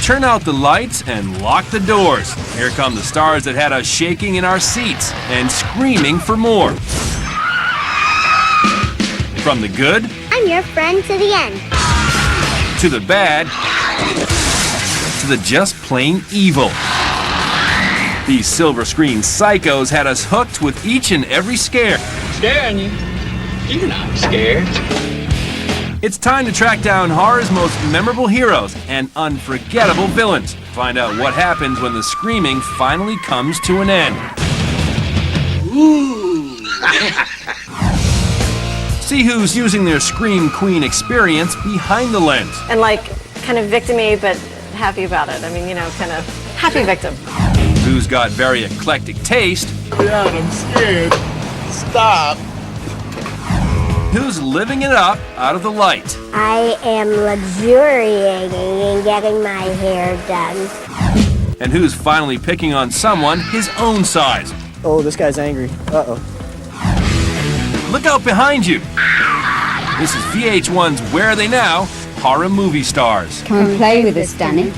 Turn out the lights and lock the doors. Here come the stars that had us shaking in our seats and screaming for more. From the good, I'm your friend to the end. to the bad, to the just plain evil. These silver screen psychos had us hooked with each and every scare. Scaring you? You're not scared. It's time to track down horror's most memorable heroes and unforgettable villains. Find out what happens when the screaming finally comes to an end. Ooh. See who's using their Scream Queen experience behind the lens. And like, kind of victim-y, but happy about it. I mean, you know, kind of happy victim. Who's got very eclectic taste. Dad, I'm scared. Stop. Who's living it up out of the light. I am luxuriating in getting my hair done. And who's finally picking on someone his own size. Oh, this guy's angry. Uh-oh. Look out behind you. This is VH1's Where Are They Now? Horror movie stars. Come and play with us, Danny.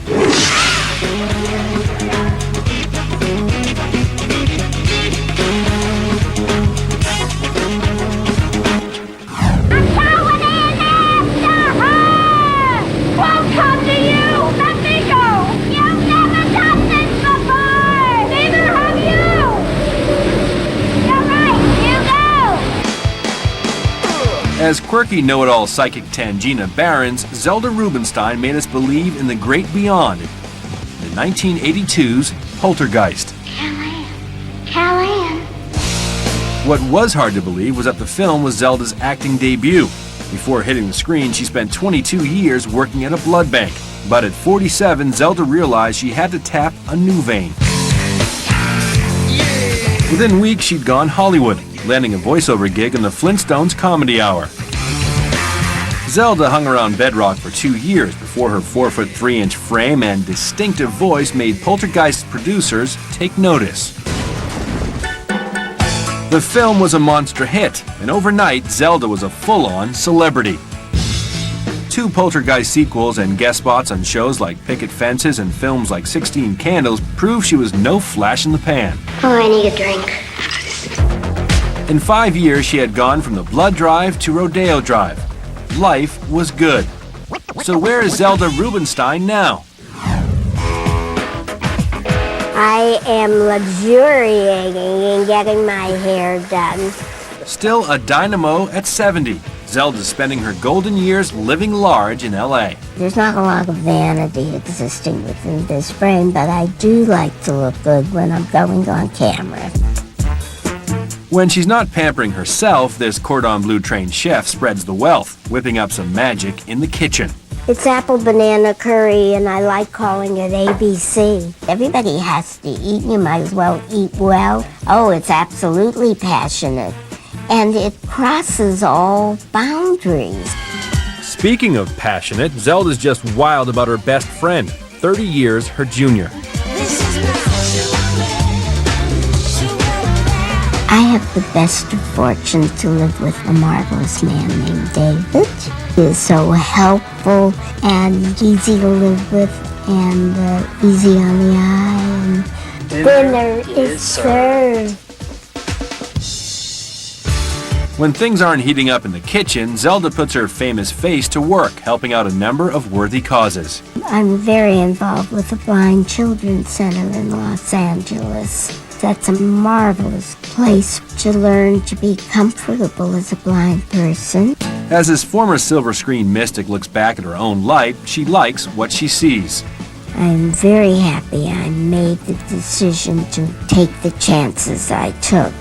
As quirky know-it-all psychic Tangina Barons, Zelda Rubinstein made us believe in the great beyond in 1982's Poltergeist. Callan. What was hard to believe was that the film was Zelda's acting debut. Before hitting the screen, she spent 22 years working at a blood bank. But at 47, Zelda realized she had to tap a new vein. Within weeks, she'd gone Hollywood, landing a voiceover gig in the Flintstones Comedy Hour. Zelda hung around Bedrock for 2 years before her 4'3" frame and distinctive voice made Poltergeist's producers take notice. The film was a monster hit, and overnight, Zelda was a full-on celebrity. 2 Poltergeist sequels and guest spots on shows like Picket Fences and films like 16 Candles proved she was no flash in the pan. Oh, I need a drink. In 5 years, she had gone from the blood drive to rodeo drive. Life was good. So where is Zelda Rubinstein now? I am luxuriating in getting my hair done. Still a dynamo at 70. Zelda's spending her golden years living large in LA. There's not a lot of vanity existing within this frame, but I do like to look good when I'm going on camera. When she's not pampering herself, this cordon bleu trained chef spreads the wealth, whipping up some magic in the kitchen. It's apple banana curry, and I like calling it ABC. Everybody has to eat, you might as well eat well. Oh, it's absolutely passionate, and it crosses all boundaries. Speaking of passionate, Zelda's just wild about her best friend, 30 years her junior. I have the best of fortune to live with a marvelous man named David. He is so helpful and easy to live with and easy on the eye. And dinner is served. When things aren't heating up in the kitchen, Zelda puts her famous face to work, helping out a number of worthy causes. I'm very involved with the Blind Children's Center in Los Angeles. That's a marvelous place to learn to be comfortable as a blind person. As this former silver screen mystic looks back at her own life, she likes what she sees. I'm very happy I made the decision to take the chances I took.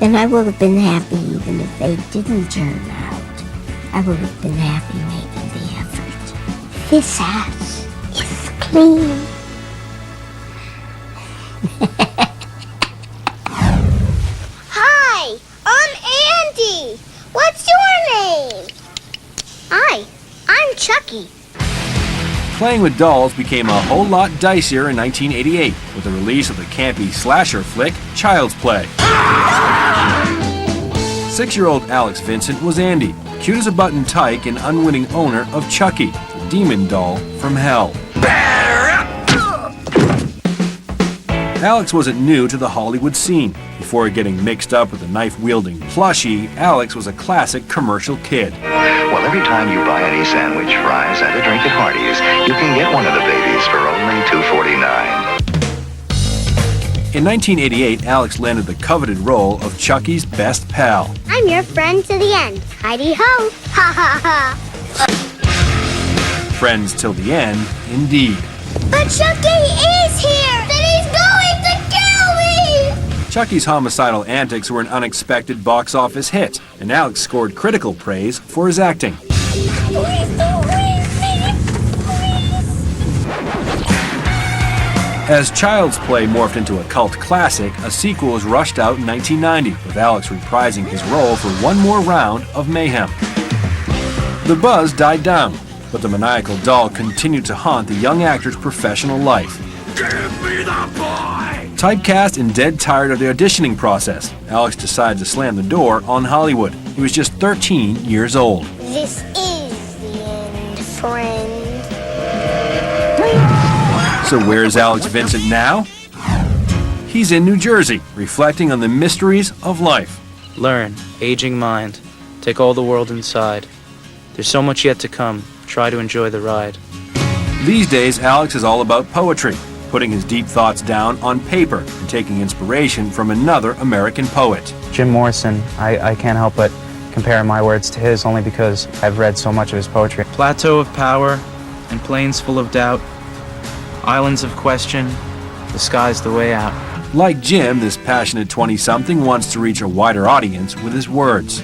And I would have been happy even if they didn't turn out. I would have been happy making the effort. This house is clean. Hi, I'm Andy. What's your name? Hi, I'm Chucky. Playing with dolls became a whole lot dicier in 1988 with the release of the campy slasher flick Child's Play. 6-year-old Alex Vincent was Andy, cute as a button tyke and unwitting owner of Chucky, the demon doll from hell. Alex wasn't new to the Hollywood scene. Before getting mixed up with a knife-wielding plushie, Alex was a classic commercial kid. Well, every time you buy any sandwich, fries, and a drink at Hardee's, you can get one of the babies for only $2.49. In 1988, Alex landed the coveted role of Chucky's best pal. I'm your friend to the end. Heidi-ho! Ha ha ha! Friends till the end, indeed. But Chucky is here! Then he's going to kill me! Chucky's homicidal antics were an unexpected box office hit, and Alex scored critical praise for his acting. Please don't leave me! Please! As Child's Play morphed into a cult classic, a sequel was rushed out in 1990, with Alex reprising his role for one more round of mayhem. The buzz died down, but the maniacal doll continued to haunt the young actor's professional life. Give me the boy! Typecast and dead tired of the auditioning process, Alex decided to slam the door on Hollywood. He was just 13 years old. This is the end, friend. So where is Alex Vincent now? He's in New Jersey, reflecting on the mysteries of life. Learn, aging mind. Take all the world inside. There's so much yet to come. Try to enjoy the ride. These days, Alex is all about poetry, putting his deep thoughts down on paper and taking inspiration from another American poet. Jim Morrison, I can't help but compare my words to his only because I've read so much of his poetry. Plateau of power and plains full of doubt. Islands of question, the sky's the way out. Like Jim, this passionate 20-something wants to reach a wider audience with his words.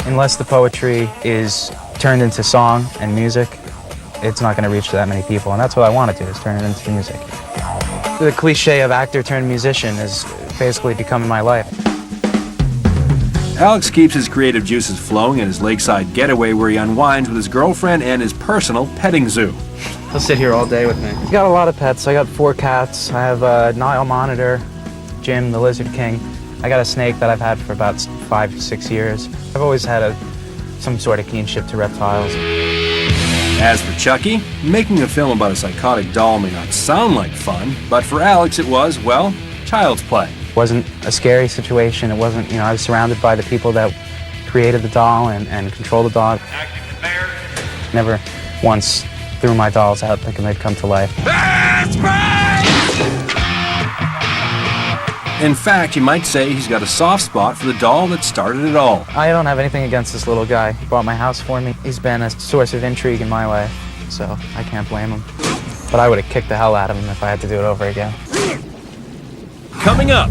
Unless the poetry is turned into song and music, it's not going to reach that many people, and that's what I want to do, is turn it into music. The cliche of actor turned musician is basically becoming my life. Alex keeps his creative juices flowing at his lakeside getaway where he unwinds with his girlfriend and his personal petting zoo. He'll sit here all day with me. He's got a lot of pets. I got 4 cats. I have a Nile monitor, Jim the Lizard King. I got a snake that I've had for about 5 to 6 years. I've always had some sort of kinship to reptiles. As for Chucky, making a film about a psychotic doll may not sound like fun, but for Alex it was, well, child's play. It wasn't a scary situation. It wasn't, I was surrounded by the people that created the doll and control the doll. Never once threw my dolls out thinking they'd come to life. In fact, you might say he's got a soft spot for the doll that started it all. I don't have anything against this little guy. He bought my house for me. He's been a source of intrigue in my life, so I can't blame him. But I would have kicked the hell out of him if I had to do it over again. Coming up,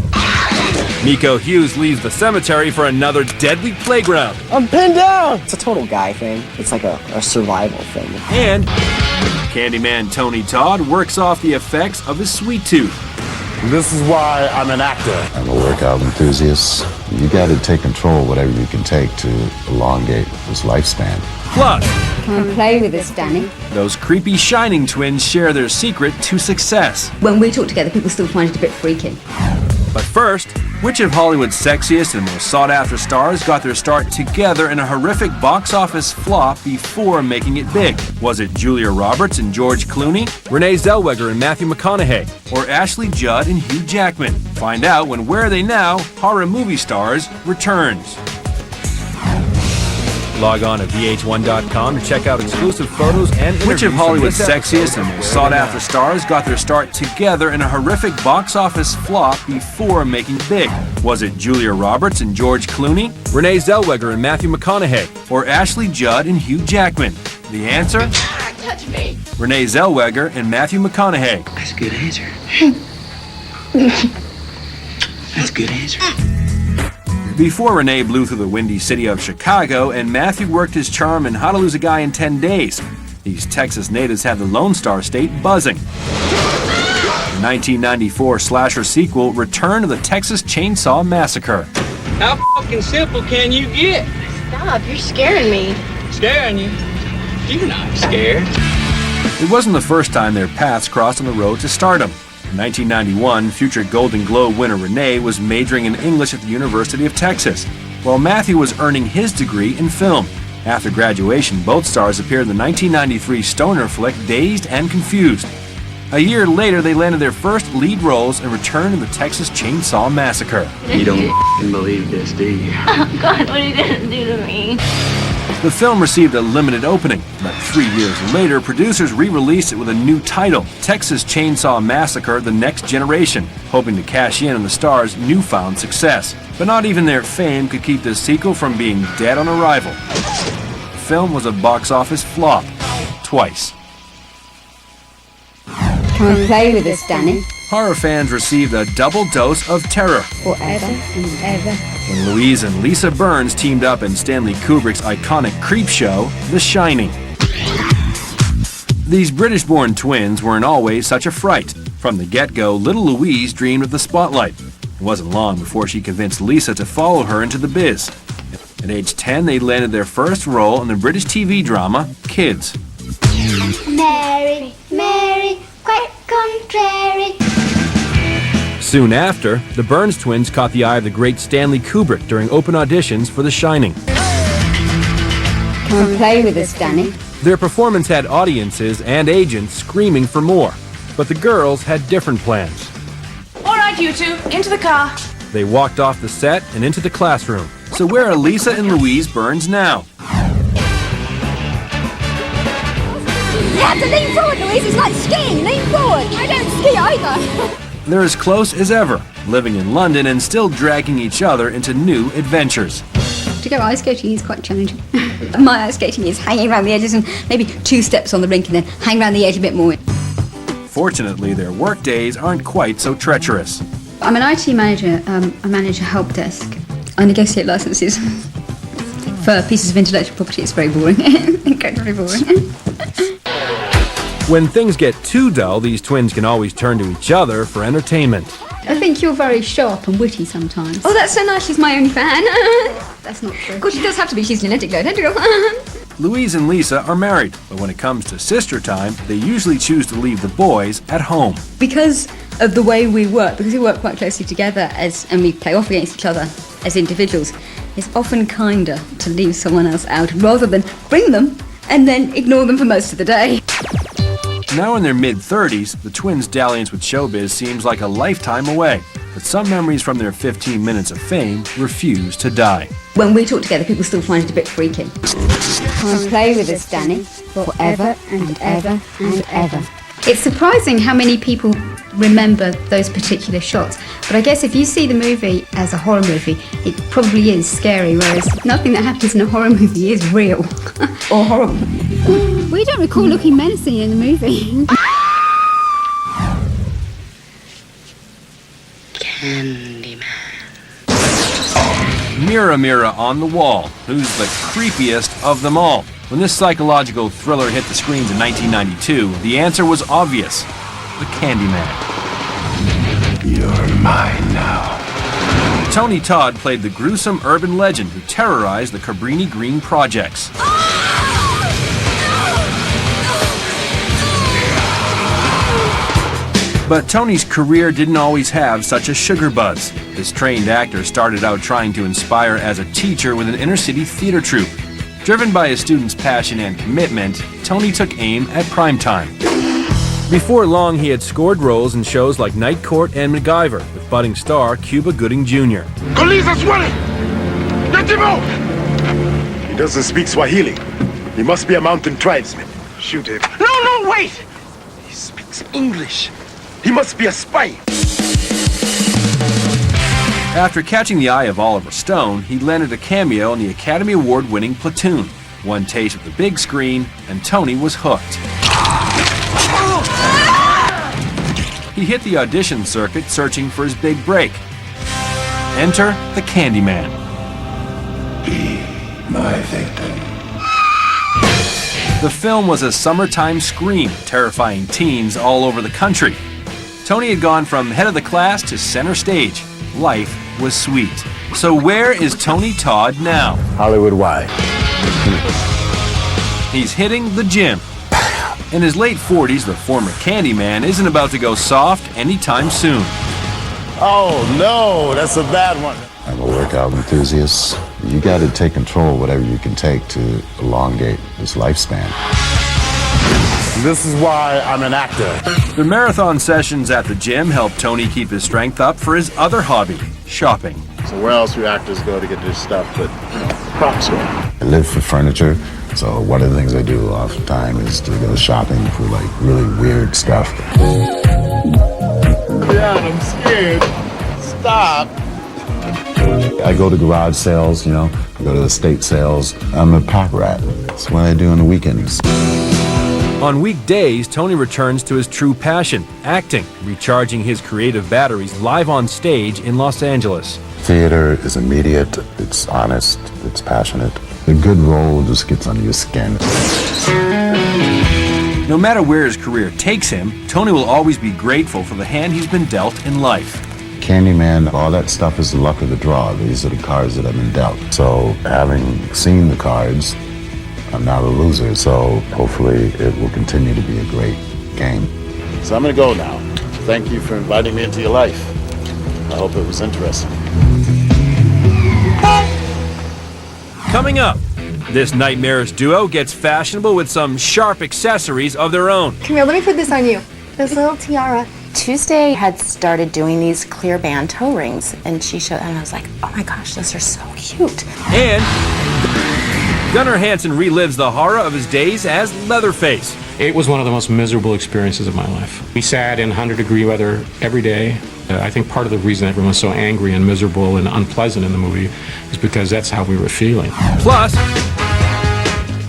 Miko Hughes leaves the cemetery for another deadly playground. I'm pinned down! It's a total guy thing. It's like a survival thing. And Candyman Tony Todd works off the effects of his sweet tooth. This is why I'm an actor. I'm a workout enthusiast. You gotta take control of whatever you can take to elongate this lifespan. Plus, Come and play with us, Danny. those creepy Shining twins share their secret to success. When we talk together, people still find it a bit freaky. But first, which of Hollywood's sexiest and most sought-after stars got their start together in a horrific box office flop before making it big? Was it Julia Roberts and George Clooney, Renee Zellweger and Matthew McConaughey, or Ashley Judd and Hugh Jackman? Find out when Where Are They Now? Horror Movie Stars returns. Log on to VH1.com to check out exclusive photos and interviews. Which of Hollywood's sexiest and most sought-after stars got their start together in a horrific box office flop before making it big? Was it Julia Roberts and George Clooney, Renee Zellweger and Matthew McConaughey, or Ashley Judd and Hugh Jackman? The answer? Touch me. Renee Zellweger and Matthew McConaughey. That's a good answer. That's a good answer. Before Renee blew through the windy city of Chicago and Matthew worked his charm in How to Lose a Guy in 10 Days, these Texas natives had the Lone Star State buzzing. The 1994 slasher sequel, Return of the Texas Chainsaw Massacre. How fucking simple can you get? Stop, you're scaring me. Scaring you? You're not scared. It wasn't the first time their paths crossed on the road to stardom. In 1991, future Golden Globe winner Renee was majoring in English at the University of Texas, while Matthew was earning his degree in film. After graduation, both stars appeared in the 1993 stoner flick Dazed and Confused. A year later, they landed their first lead roles and returned in the Texas Chainsaw Massacre. You don't f***ing believe this, do you? Oh, God, what are you gonna do to me? The film received a limited opening, but 3 years later, producers re-released it with a new title, Texas Chainsaw Massacre: The Next Generation, hoping to cash in on the star's newfound success. But not even their fame could keep the sequel from being dead on arrival. The film was a box office flop, twice. Come and play with us, Danny. Horror fans received a double dose of terror Forever and ever. when Louise and Lisa Burns teamed up in Stanley Kubrick's iconic creep show, The Shining. These British-born twins weren't always such a fright. From the get-go, little Louise dreamed of the spotlight. It wasn't long before she convinced Lisa to follow her into the biz. At age 10, they landed their first role in the British TV drama, Kids. Mary, Mary, quite contrary. Soon after, the Burns twins caught the eye of the great Stanley Kubrick during open auditions for The Shining. Come and play with us, Danny. Their performance had audiences and agents screaming for more, but the girls had different plans. All right, you two, into the car. They walked off the set and into the classroom. So where are Lisa and Louise Burns now? You have to lean forward, Louise. It's like skiing. Lean forward. I don't ski either. They're as close as ever, living in London and still dragging each other into new adventures. To go ice skating is quite challenging. My ice skating is hanging around the edges and maybe 2 steps on the rink and then hang around the edge a bit more. Fortunately, their work days aren't quite so treacherous. I'm an IT manager. I manage a help desk. I negotiate licenses for pieces of intellectual property. It's very boring. Incredibly boring. When things get too dull, these twins can always turn to each other for entertainment. I think you're very sharp and witty sometimes. Oh, that's so nice. She's my only fan. That's not true. Of course, she does have to be. She's an identical. Louise and Lisa are married, but when it comes to sister time, they usually choose to leave the boys at home. Because of the way we work, because we work quite closely together and we play off against each other as individuals, it's often kinder to leave someone else out rather than bring them and then ignore them for most of the day. Now in their mid-30s, the twins' dalliance with showbiz seems like a lifetime away, but some memories from their 15 minutes of fame refuse to die. When we talk together, people still find it a bit freaky. Come and play with us, Danny. Forever and ever and ever. It's surprising how many people remember those particular shots. But I guess if you see the movie as a horror movie, it probably is scary, whereas nothing that happens in a horror movie is real or horrible. We don't recall looking menacing in the movie. Candyman. Mirror, mirror on the wall, who's the creepiest of them all? When this psychological thriller hit the screens in 1992, the answer was obvious: the Candyman. You're mine now. Tony Todd played the gruesome urban legend who terrorized the Cabrini Green projects. But Tony's career didn't always have such a sugar buzz. This trained actor started out trying to inspire as a teacher with an inner-city theater troupe. Driven by his students' passion and commitment, Tony took aim at primetime. Before long, he had scored roles in shows like Night Court and MacGyver with budding star Cuba Gooding Jr. Get him out! He doesn't speak Swahili. He must be a mountain tribesman. Shoot him. No, wait! He speaks English. He must be a spy. After catching the eye of Oliver Stone, he landed a cameo in the Academy Award-winning Platoon. One taste of the big screen, and Tony was hooked. He hit the audition circuit searching for his big break. Enter the Candyman. Be my victim. The film was a summertime scream, terrifying teens all over the country. Tony had gone from head of the class to center stage. Life was sweet. So where is Tony Todd now? Hollywood wide. He's hitting the gym. In his late 40s, the former Candyman isn't about to go soft anytime soon. Oh no, that's a bad one. I'm a workout enthusiast. You got to take control of whatever you can take to elongate this lifespan. This is why I'm an actor. The marathon sessions at the gym help Tony keep his strength up for his other hobby, shopping. So where else do actors go to get this stuff but, prop store? I live for furniture, so one of the things I do all the time is to go shopping for like really weird stuff. Dad, I'm scared. Stop. I go to garage sales, I go to estate sales. I'm a pack rat. That's what I do on the weekends. On weekdays, Tony returns to his true passion, acting, recharging his creative batteries live on stage in Los Angeles. Theater is immediate, it's honest, it's passionate. A good role just gets under your skin. No matter where his career takes him, Tony will always be grateful for the hand he's been dealt in life. Candyman, all that stuff is the luck of the draw. These are the cards that I've been dealt. So having seen the cards, I'm not a loser, so hopefully it will continue to be a great game. So I'm gonna go now. Thank you for inviting me into your life. I hope it was interesting. Coming up, this nightmarish duo gets fashionable with some sharp accessories of their own. Come here, let me put this on you. This little tiara. Tuesday had started doing these clear band toe rings, and she showed, and I was like, oh my gosh, those are so cute. And Gunnar Hansen relives the horror of his days as Leatherface. It was one of the most miserable experiences of my life. We sat in 100-degree weather every day. I think part of the reason everyone's so angry and miserable and unpleasant in the movie is because that's how we were feeling. Plus,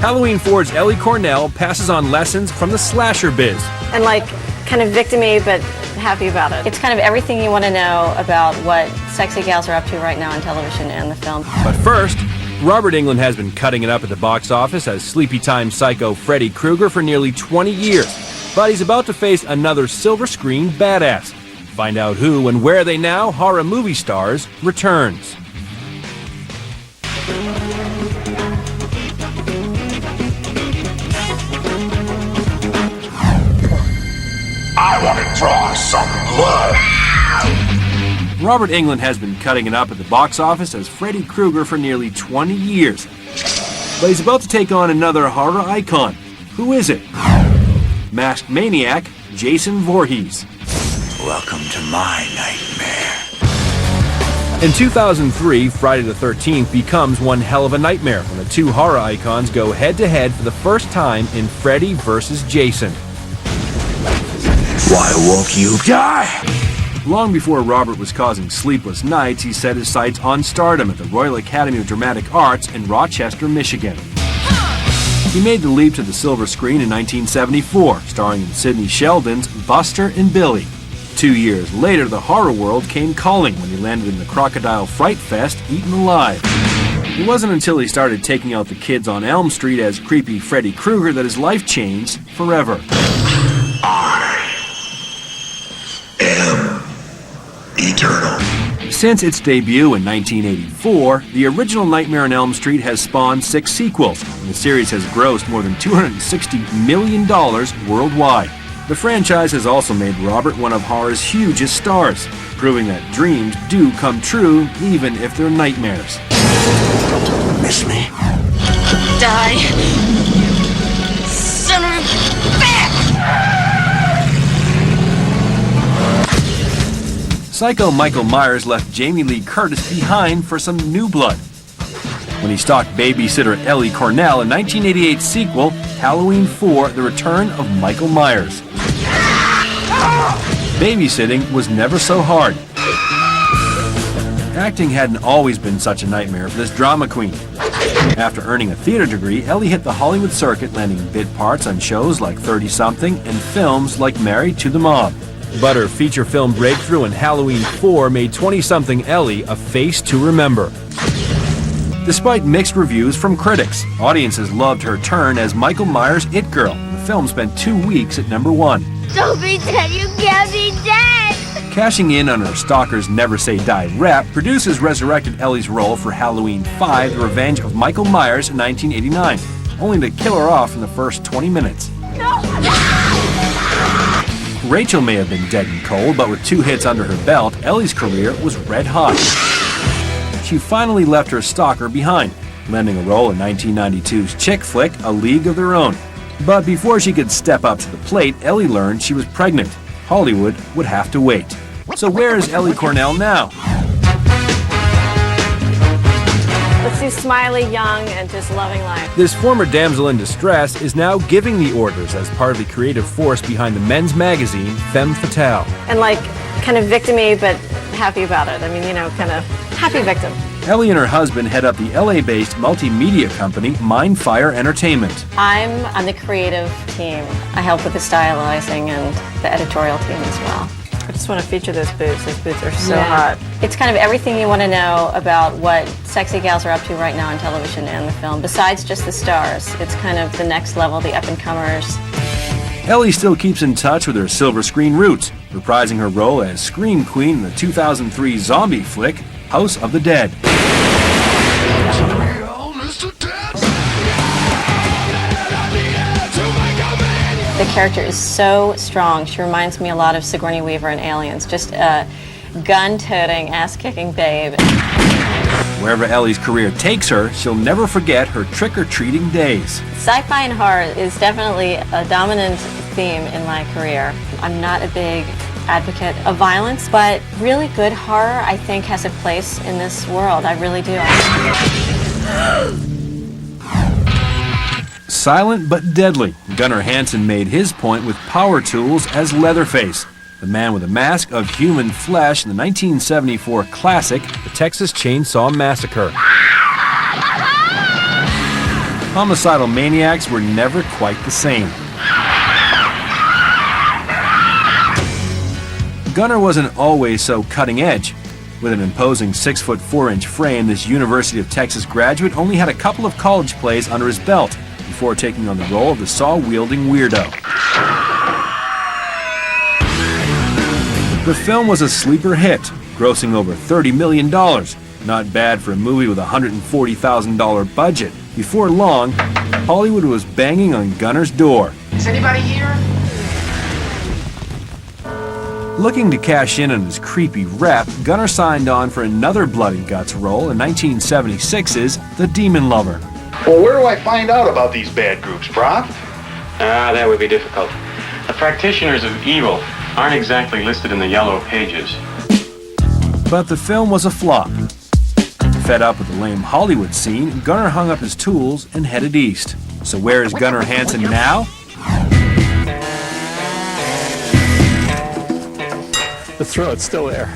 Halloween 4's Ellie Cornell passes on lessons from the slasher biz. And like, kind of victim-y, but happy about it. It's kind of everything you want to know about what sexy gals are up to right now on television and the film. But first, Robert Englund has been cutting it up at the box office as Sleepy Time psycho Freddy Krueger for nearly 20 years. But he's about to face another silver screen badass. Find out who and where they now horror movie stars returns. I want to draw some blood. Robert Englund has been cutting it up at the box office as Freddy Krueger for nearly 20 years. But he's about to take on another horror icon. Who is it? Masked maniac Jason Voorhees. Welcome to my nightmare. In 2003, Friday the 13th becomes one hell of a nightmare when the two horror icons go head-to-head for the first time in Freddy vs. Jason. Why won't you die? Long before Robert was causing sleepless nights, he set his sights on stardom at the Royal Academy of Dramatic Arts in Rochester, Michigan. He made the leap to the silver screen in 1974, starring in Sidney Sheldon's Buster and Billy. 2 years later, the horror world came calling when he landed in the Crocodile Fright Fest, Eaten Alive. It wasn't until he started taking out the kids on Elm Street as creepy Freddy Krueger that his life changed forever. Eternal. Since its debut in 1984, the original Nightmare on Elm Street has spawned 6 sequels, and the series has grossed more than $260 million worldwide. The franchise has also made Robert one of horror's hugest stars, proving that dreams do come true even if they're nightmares. Miss me? Die. Son of a bitch! Psycho Michael Myers left Jamie Lee Curtis behind for some new blood. When he stalked babysitter Ellie Cornell in 1988's sequel, Halloween 4, The Return of Michael Myers. Babysitting was never so hard. Acting hadn't always been such a nightmare for this drama queen. After earning a theater degree, Ellie hit the Hollywood circuit, landing bit parts on shows like 30-something and films like Married to the Mob. But her feature film breakthrough in Halloween 4 made 20-something Ellie a face to remember. Despite mixed reviews from critics, audiences loved her turn as Michael Myers' It Girl. The film spent 2 weeks at #1. Don't be dead, you can't be dead! Cashing in on her Stalkers Never Say Die rep, producers resurrected Ellie's role for Halloween 5, The Revenge of Michael Myers in 1989, only to kill her off in the first 20 minutes. Rachel may have been dead and cold, but with 2 hits under her belt, Ellie's career was red hot. She finally left her stalker behind, landing a role in 1992's chick flick, A League of Their Own. But before she could step up to the plate, Ellie learned she was pregnant. Hollywood would have to wait. So where is Ellie Cornell now? Let's do smiley, young, and just loving life. This former damsel in distress is now giving the orders as part of the creative force behind the men's magazine, Femme Fatale. And like, kind of victim-y, but happy about it. I mean, you know, kind of happy victim. Ellie and her husband head up the LA-based multimedia company, Mindfire Entertainment. I'm on the creative team. I help with the stylizing and the editorial team as well. I just want to feature those boots. Those boots are so hot. It's kind of everything you want to know about what sexy gals are up to right now on television and the film, besides just the stars. It's kind of the next level, the up-and-comers. Ellie still keeps in touch with her silver screen roots, reprising her role as Scream Queen in the 2003 zombie flick, House of the Dead. The character is so strong. She reminds me a lot of Sigourney Weaver in Aliens, just a gun-toting, ass-kicking babe. Wherever Ellie's career takes her, she'll never forget her trick-or-treating days. Sci-fi and horror is definitely a dominant theme in my career. I'm not a big advocate of violence, but really good horror, I think, has a place in this world. I really do. Silent but deadly, Gunnar Hansen made his point with power tools as Leatherface, the man with a mask of human flesh in the 1974 classic, The Texas Chainsaw Massacre. Homicidal maniacs were never quite the same. Gunnar wasn't always so cutting edge. With an imposing 6'4" frame, this University of Texas graduate only had a couple of college plays under his belt before taking on the role of the saw-wielding weirdo. The film was a sleeper hit, grossing over $30 million. Not bad for a movie with a $140,000 budget. Before long, Hollywood was banging on Gunnar's door. Is anybody here? Looking to cash in on his creepy rep, Gunnar signed on for another blood and guts role in 1976's The Demon Lover. Well, where do I find out about these bad groups, Prof? That would be difficult. The practitioners of evil aren't exactly listed in the yellow pages. But the film was a flop. Fed up with the lame Hollywood scene, Gunnar hung up his tools and headed east. So where is Gunnar Hansen now? The throat's still there.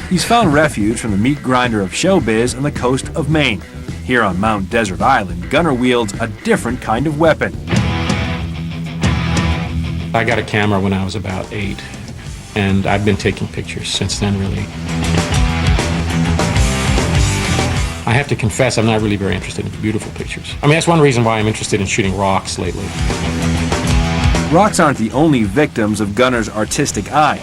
He's found refuge from the meat grinder of showbiz on the coast of Maine. Here on Mount Desert Island, Gunnar wields a different kind of weapon. I got a camera when I was about 8, and I've been taking pictures since then, really. I have to confess, I'm not really very interested in beautiful pictures. I mean, that's one reason why I'm interested in shooting rocks lately. Rocks aren't the only victims of Gunnar's artistic eye.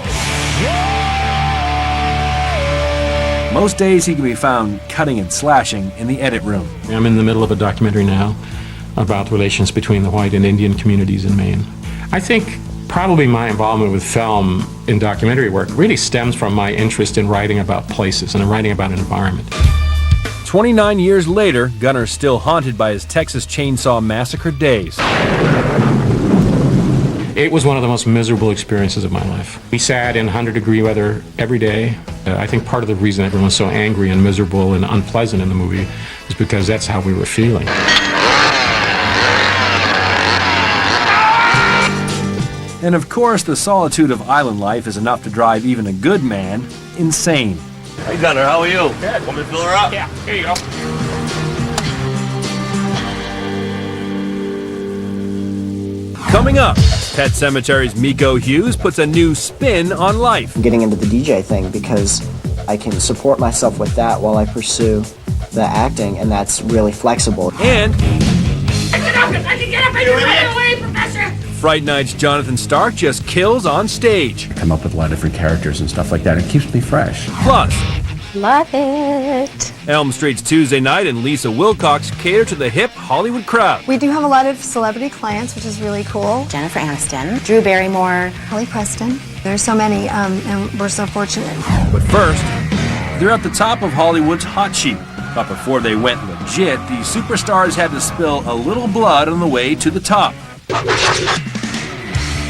Most days he can be found cutting and slashing in the edit room. I'm in the middle of a documentary now about relations between the white and Indian communities in Maine. I think probably my involvement with film in documentary work really stems from my interest in writing about places and writing about an environment. 29 years later, Gunnar's still haunted by his Texas Chainsaw Massacre days. It was one of the most miserable experiences of my life. We sat in 100-degree weather every day. I think part of the reason everyone's so angry and miserable and unpleasant in the movie is because that's how we were feeling. And of course, the solitude of island life is enough to drive even a good man insane. Hey Gunnar, how are you? Good. Want me to fill her up? Yeah, here you go. Coming up, Pet Sematari's Miko Hughes puts a new spin on life. I'm getting into the DJ thing because I can support myself with that while I pursue the acting, and that's really flexible. And I can get up and right away, Professor! Fright Night's Jonathan Stark just kills on stage. I come up with a lot of different characters and stuff like that. It keeps me fresh. Plus, love it. Elm Street's Tuesday Night and Lisa Wilcox cater to the hip Hollywood crowd. We do have a lot of celebrity clients, which is really cool. Jennifer Aniston, Drew Barrymore, Kelly Preston. There's so many, and we're so fortunate. But first, they're at the top of Hollywood's hot sheet. But before they went legit, the superstars had to spill a little blood on the way to the top.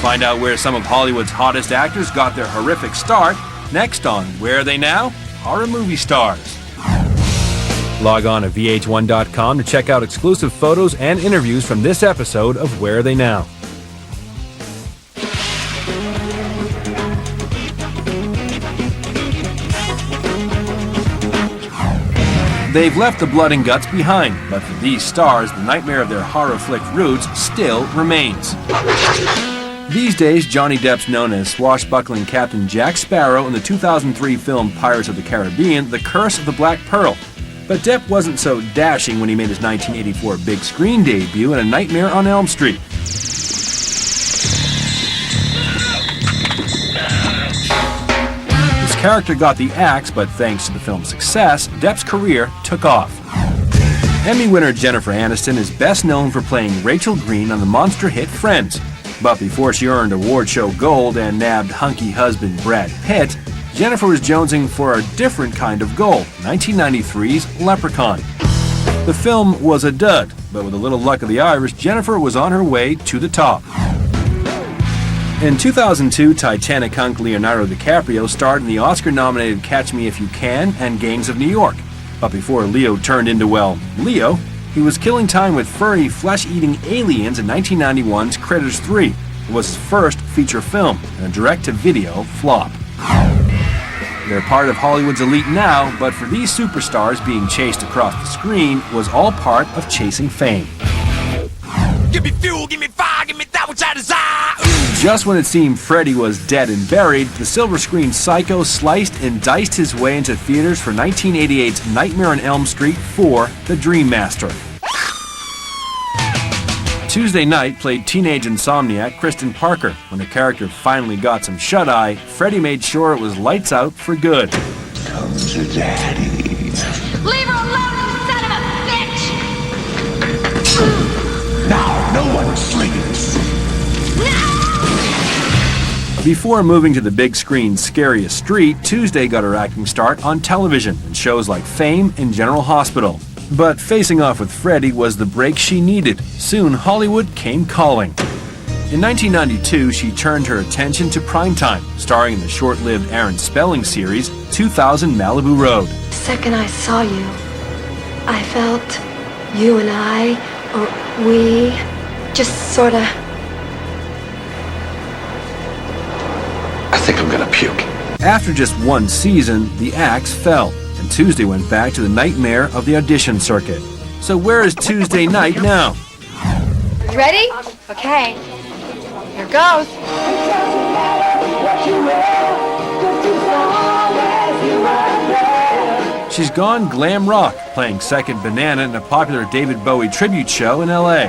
Find out where some of Hollywood's hottest actors got their horrific start next on Where Are They Now? Horror Movie Stars. Log on to VH1.com to check out exclusive photos and interviews from this episode of Where Are They Now? They've left the blood and guts behind, but for these stars, the nightmare of their horror-flick roots still remains. These days, Johnny Depp's known as swashbuckling Captain Jack Sparrow in the 2003 film Pirates of the Caribbean, The Curse of the Black Pearl. But Depp wasn't so dashing when he made his 1984 big screen debut in A Nightmare on Elm Street. His character got the axe, but thanks to the film's success, Depp's career took off. Emmy winner Jennifer Aniston is best known for playing Rachel Green on the monster hit Friends. But before she earned award show gold and nabbed hunky husband Brad Pitt, Jennifer was jonesing for a different kind of gold, 1993's Leprechaun. The film was a dud, but with a little luck of the Irish, Jennifer was on her way to the top. In 2002, Titanic hunk Leonardo DiCaprio starred in the Oscar-nominated Catch Me If You Can and Gangs of New York. But before Leo turned into, well, Leo, he was killing time with furry, flesh-eating aliens in 1991's Critters 3. It was his first feature film and a direct-to-video flop. They're part of Hollywood's elite now, but for these superstars, being chased across the screen was all part of chasing fame. Give me fuel, give me fire, give me that which I desire. Just when it seemed Freddy was dead and buried, the silver screen psycho sliced and diced his way into theaters for 1988's Nightmare on Elm Street 4, The Dream Master. Tuesday Night played teenage insomniac Kristen Parker. When the character finally got some shut-eye, Freddy made sure it was lights out for good. Come to daddy. Leave her alone, son of a bitch! Now no one sleeps. Before moving to the big screen's scariest street, Tuesday got her acting start on television in shows like Fame and General Hospital. But facing off with Freddy was the break she needed. Soon, Hollywood came calling. In 1992, she turned her attention to primetime, starring in the short-lived Aaron Spelling series, 2000 Malibu Road. The second I saw you, I felt you and I, or we, just sorta... I think I'm gonna puke. After just one season, the axe fell, and Tuesday went back to the nightmare of the audition circuit. So where is Tuesday Night now? You ready? Okay. Here goes. She's gone glam rock, playing second banana in a popular David Bowie tribute show in LA.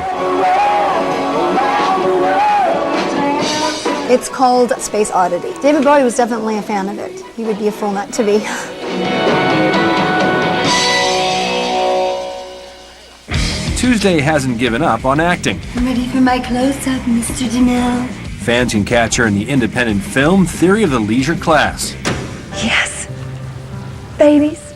It's called Space Oddity. David Bowie was definitely a fan of it. He would be a fool not to be. Tuesday hasn't given up on acting. I'm ready for my close-up, Mr. Janelle. Fans can catch her in the independent film Theory of the Leisure Class. Yes. Babies.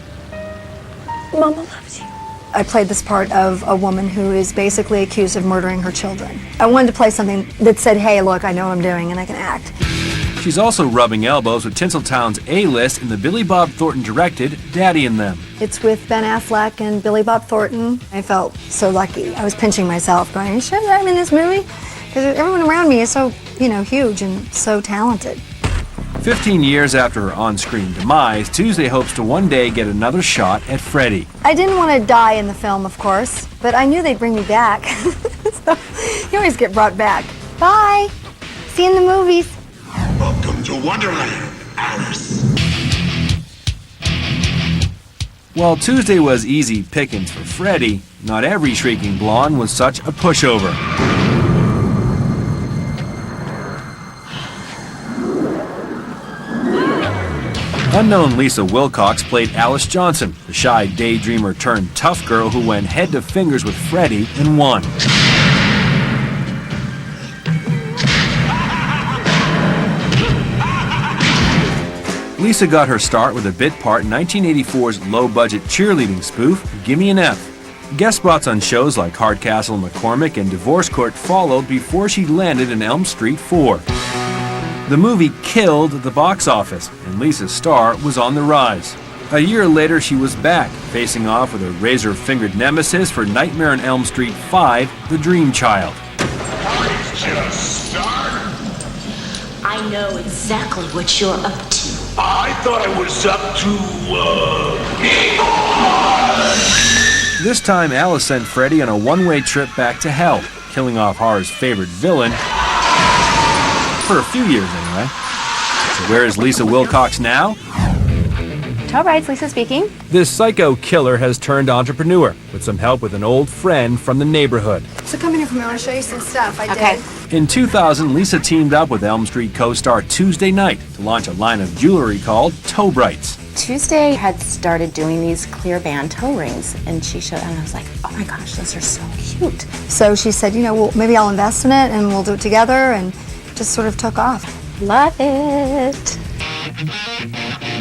Mama loves you. I played this part of a woman who is basically accused of murdering her children. I wanted to play something that said, hey, look, I know what I'm doing and I can act. She's also rubbing elbows with Tinseltown's A-list in the Billy Bob Thornton-directed Daddy and Them. It's with Ben Affleck and Billy Bob Thornton. I felt so lucky. I was pinching myself going, should I'm in this movie? Because everyone around me is so, huge and so talented. 15 years after her on-screen demise, Tuesday hopes to one day get another shot at Freddy. I didn't want to die in the film, of course, but I knew they'd bring me back. So you always get brought back. Bye. See you in the movies. Welcome to Wonderland, Alice. While Tuesday was easy pickings for Freddy, not every shrieking blonde was such a pushover. Unknown Lisa Wilcox played Alice Johnson, the shy daydreamer turned tough girl who went head to fingers with Freddy and won. Lisa got her start with a bit part in 1984's low-budget cheerleading spoof, Gimme an F. Guest spots on shows like Hardcastle and McCormick and Divorce Court followed before she landed in Elm Street 4. The movie killed at the box office, and Lisa's star was on the rise. A year later, she was back, facing off with a razor-fingered nemesis for Nightmare on Elm Street 5, The Dream Child. I know exactly what you're up to. I thought I was up to, This time, Alice sent Freddy on a one-way trip back to hell, killing off horror's favorite villain, for a few years anyway. So where is Lisa Wilcox now? All right, Lisa speaking. This psycho killer has turned entrepreneur with some help with an old friend from the neighborhood. So come in here for me. I want to show you some stuff I did. In 2000, Lisa teamed up with Elm Street co-star Tuesday Knight to launch a line of jewelry called Toe Brights. Tuesday had started doing these clear band toe rings, and she showed, and I was like, oh my gosh, those are so cute. So she said, you know, well, maybe I'll invest in it and we'll do it together, and just sort of took off. Love it.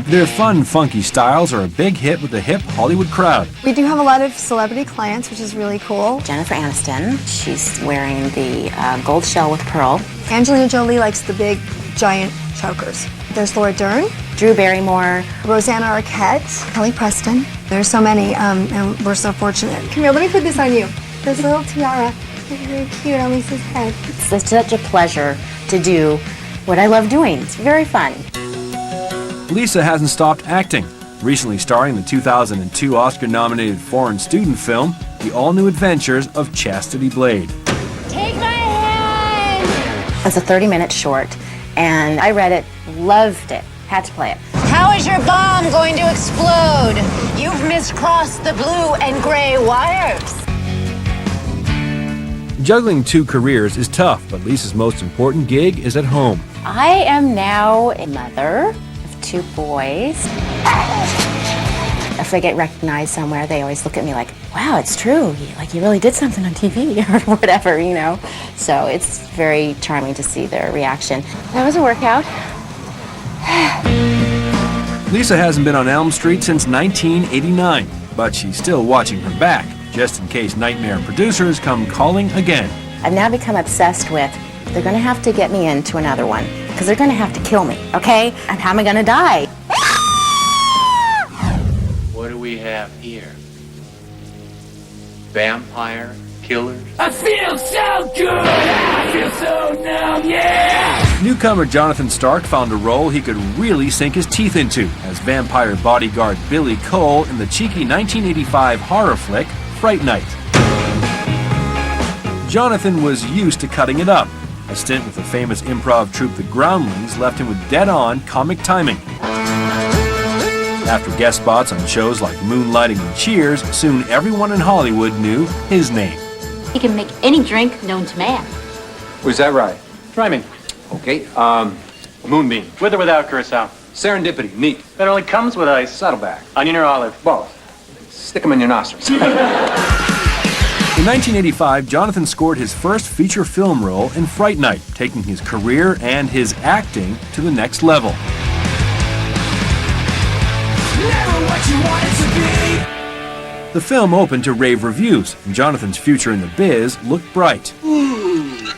Their fun, funky styles are a big hit with the hip Hollywood crowd. We do have a lot of celebrity clients, which is really cool. Jennifer Aniston, she's wearing the gold shell with pearl. Angelina Jolie likes the big, giant chokers. There's Laura Dern, Drew Barrymore, Rosanna Arquette, Kelly Preston. There's so many, and we're so fortunate. Come here, let me put this on you. This little tiara. It's very cute on Lisa's head. It's such a pleasure to do what I love doing. It's very fun. Lisa hasn't stopped acting, recently starring in the 2002 Oscar-nominated foreign student film, The All-New Adventures of Chastity Blade. Take my hand! It's a 30-minute short, and I read it, loved it, had to play it. How is your bomb going to explode? You've miscrossed the blue and gray wires. Juggling two careers is tough, but Lisa's most important gig is at home. I am now a mother of 2 boys. If I get recognized somewhere, they always look at me like, wow, it's true. You really did something on TV or whatever, you know. So it's very charming to see their reaction. That was a workout. Lisa hasn't been on Elm Street since 1989, but she's still watching her back, just in case Nightmare producers come calling again. I've now become obsessed with, they're going to have to get me into another one, because they're going to have to kill me, okay? And how am I going to die? What do we have here? Vampire killers? I feel so good! I feel so numb, yeah! Newcomer Jonathan Stark found a role he could really sink his teeth into as vampire bodyguard Billy Cole in the cheeky 1985 horror flick, Fright Night. Jonathan was used to cutting it up. A stint with the famous improv troupe The Groundlings left him with dead-on comic timing. After guest spots on shows like Moonlighting and Cheers, soon everyone in Hollywood knew his name. He can make any drink known to man. Was that right? Try me. Okay, moonbeam. With or without curacao? Serendipity, neat. That only comes with ice. Saddleback. Onion or olive? Both. Stick them in your nostrils. In 1985, Jonathan scored his first feature film role in Fright Night, taking his career and his acting to the next level. Never what you wanted to be. The film opened to rave reviews, and Jonathan's future in the biz looked bright.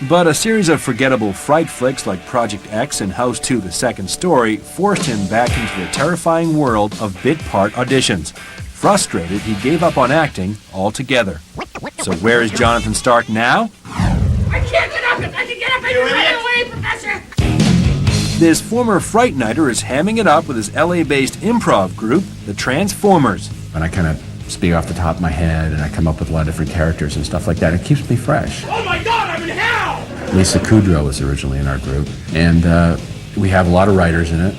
But a series of forgettable fright flicks like Project X and House 2: The Second Story forced him back into the terrifying world of bit part auditions. Frustrated, he gave up on acting altogether. So where is Jonathan Stark now? I can't get up! I can get up! Right away, Professor! This former Fright Nighter is hamming it up with his LA-based improv group, the Transformers. And I kind of speak off the top of my head, and I come up with a lot of different characters and stuff like that. It keeps me fresh. Oh my God, I'm in hell! Lisa Kudrow was originally in our group, and we have a lot of writers in it.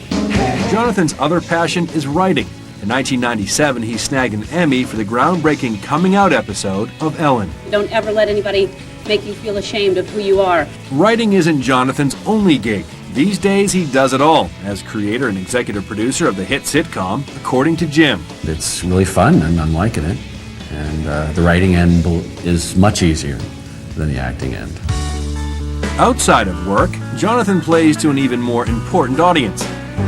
Jonathan's other passion is writing. In 1997, he snagged an Emmy for the groundbreaking coming-out episode of Ellen. Don't ever let anybody make you feel ashamed of who you are. Writing isn't Jonathan's only gig. These days, he does it all, as creator and executive producer of the hit sitcom, According to Jim. It's really fun, and I'm liking it. And the writing end is much easier than the acting end. Outside of work, Jonathan plays to an even more important audience.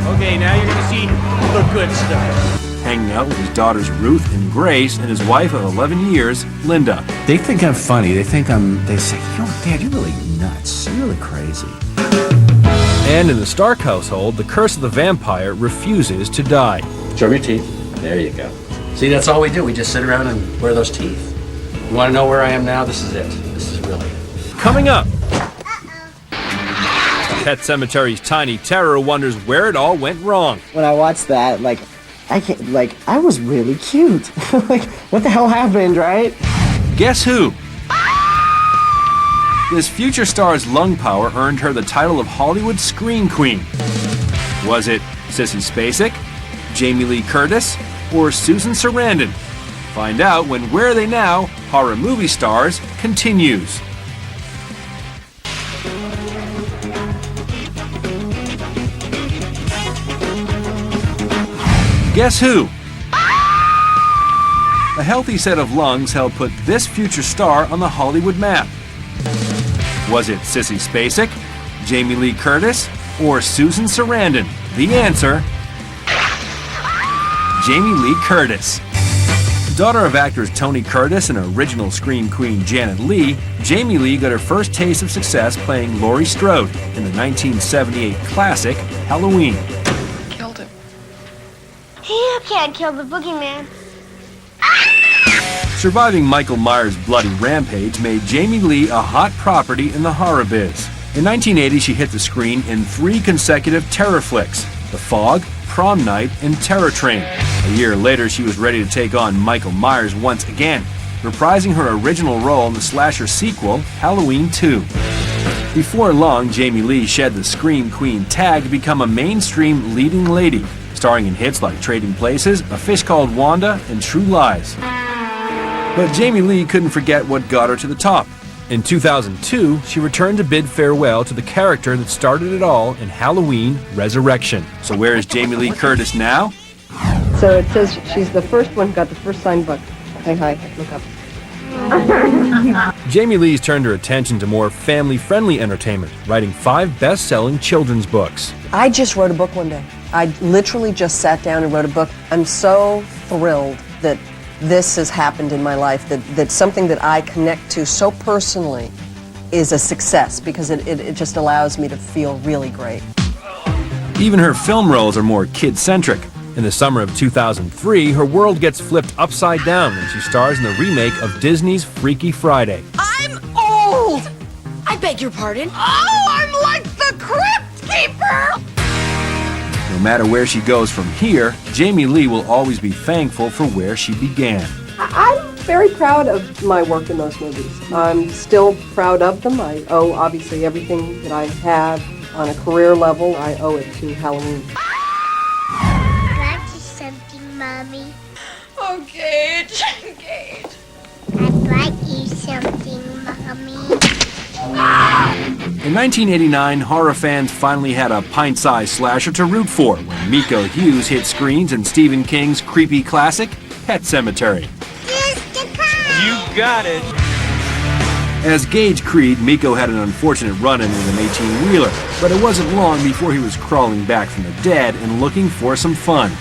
Okay, now you're gonna see the good stuff. hanging out with his daughters Ruth and Grace and his wife of 11 years, Linda. They think I'm funny. They say, Dad, you're really nuts. You're really crazy. And in the Stark household, the curse of the vampire refuses to die. Show your teeth. There you go. See, that's all we do. We just sit around and wear those teeth. You want to know where I am now? This is it. This is really it. Coming up, Pet Semetary's Tiny Terror wonders where it all went wrong. When I watched that, I was really cute. What the hell happened, right? Guess who? This future star's lung power earned her the title of Hollywood Scream Queen. Was it Sissy Spacek, Jamie Lee Curtis, or Susan Sarandon? Find out when Where Are They Now? Horror Movie Stars continues. Guess who? A healthy set of lungs helped put this future star on the Hollywood map. Was it Sissy Spacek, Jamie Lee Curtis, or Susan Sarandon? The answer, Jamie Lee Curtis. Daughter of actors Tony Curtis and original Scream Queen Janet Leigh, Jamie Lee got her first taste of success playing Laurie Strode in the 1978 classic Halloween. Killed him. You can't kill the boogeyman. Surviving Michael Myers' bloody rampage made Jamie Lee a hot property in the horror biz. In 1980, she hit the screen in 3 consecutive terror flicks: The Fog, Prom Night, and Terror Train. A year later, she was ready to take on Michael Myers once again, reprising her original role in the slasher sequel, Halloween 2. Before long, Jamie Lee shed the Scream Queen tag to become a mainstream leading lady, starring in hits like Trading Places, A Fish Called Wanda, and True Lies. But Jamie Lee couldn't forget what got her to the top. In 2002, she returned to bid farewell to the character that started it all in Halloween Resurrection. So where is Jamie Lee Curtis now? So it says she's the first one who got the first signed book. Hi, look up. Jamie Lee's turned her attention to more family-friendly entertainment, writing 5 best-selling children's books. I just wrote a book one day. I literally just sat down and wrote a book. I'm so thrilled that this has happened in my life, that something that I connect to so personally is a success, because it just allows me to feel really great. Even her film roles are more kid-centric. In the summer of 2003, her world gets flipped upside down when she stars in the remake of Disney's Freaky Friday. I'm old! I beg your pardon? Oh, I'm like the Crypt Keeper! No matter where she goes from here, Jamie Lee will always be thankful for where she began. I'm very proud of my work in those movies. I'm still proud of them. I owe, obviously, everything that I have on a career level, I owe it to Halloween. Got you something, Mommy. Oh, Gage. Gage. I brought you something, Mommy. In 1989, horror fans finally had a pint-sized slasher to root for when Miko Hughes hit screens in Stephen King's creepy classic, Pet Sematary. You got it. As Gage Creed, Miko had an unfortunate run-in with an 18-wheeler, but it wasn't long before he was crawling back from the dead and looking for some fun.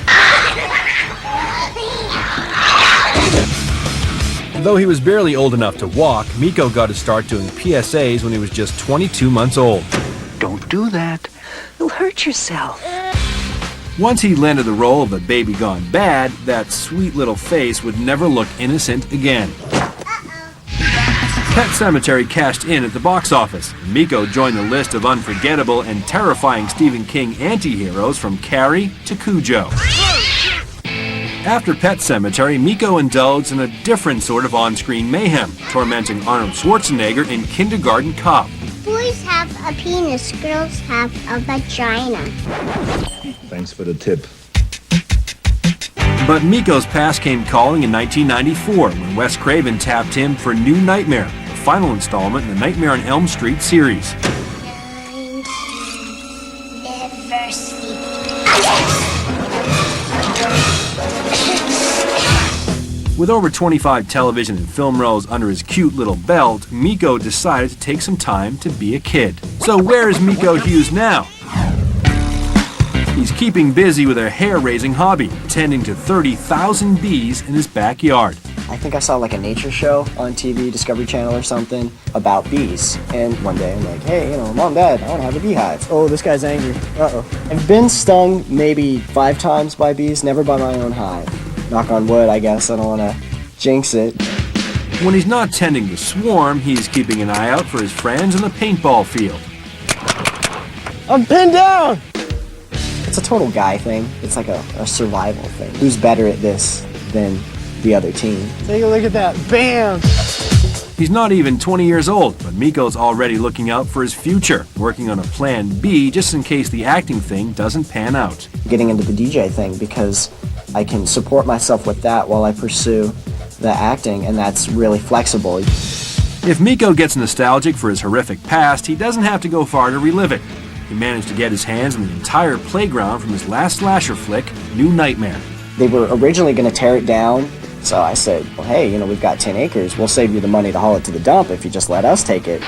Though he was barely old enough to walk, Miko got to start doing PSAs when he was just 22 months old. Don't do that. You'll hurt yourself. Once he landed the role of the baby gone bad, that sweet little face would never look innocent again. Pet Sematary cashed in at the box office. Miko joined the list of unforgettable and terrifying Stephen King anti-heroes from Carrie to Cujo. After Pet Sematary, Miko indulged in a different sort of on-screen mayhem, tormenting Arnold Schwarzenegger in Kindergarten Cop. Boys have a penis, girls have a vagina. Thanks for the tip. But Miko's past came calling in 1994 when Wes Craven tapped him for New Nightmare, the final installment in the Nightmare on Elm Street series. Never sleep. With over 25 television and film roles under his cute little belt, Miko decided to take some time to be a kid. So where is Miko Hughes now? He's keeping busy with a hair-raising hobby, tending to 30,000 bees in his backyard. I think I saw like a nature show on TV, Discovery Channel or something, about bees. And one day I'm like, hey, Mom, Dad, I want to have a beehive. Oh, this guy's angry. Uh-oh. I've been stung maybe 5 times by bees, never by my own hive. Knock on wood, I guess. I don't want to jinx it. When he's not tending the swarm, he's keeping an eye out for his friends in the paintball field. I'm pinned down! It's a total guy thing. It's like a survival thing. Who's better at this than the other team? Take a look at that. Bam! He's not even 20 years old, but Miko's already looking out for his future, working on a plan B just in case the acting thing doesn't pan out. Getting into the DJ thing because I can support myself with that while I pursue the acting, and that's really flexible. If Miko gets nostalgic for his horrific past, he doesn't have to go far to relive it. He managed to get his hands on the entire playground from his last slasher flick, New Nightmare. They were originally going to tear it down, so I said, well, hey, we've got 10 acres. We'll save you the money to haul it to the dump if you just let us take it.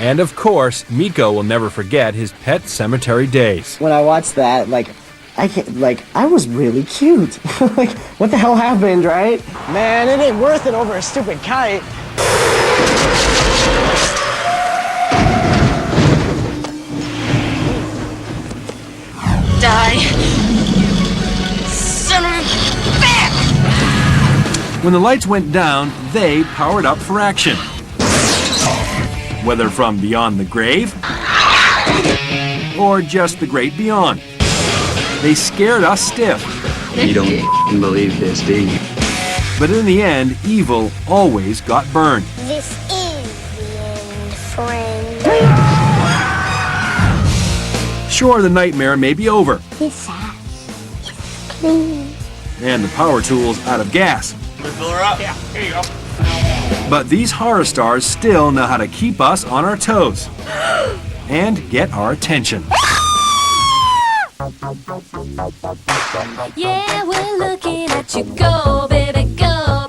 And of course, Miko will never forget his pet cemetery days. When I watched that, I was really cute. Like, what the hell happened, right? Man, it ain't worth it over a stupid kite. Die. Son of a bitch! When the lights went down, they powered up for action. Whether from beyond the grave, or just the great beyond. They scared us stiff. You don't believe this, do you? But in the end, evil always got burned. This is the end, friend. Sure, the nightmare may be over, This house is clean. and the power tool's out of gas. Fill her up. Yeah, here you go. But these horror stars still know how to keep us on our toes and get our attention. Yeah, we're looking at you go, baby, go.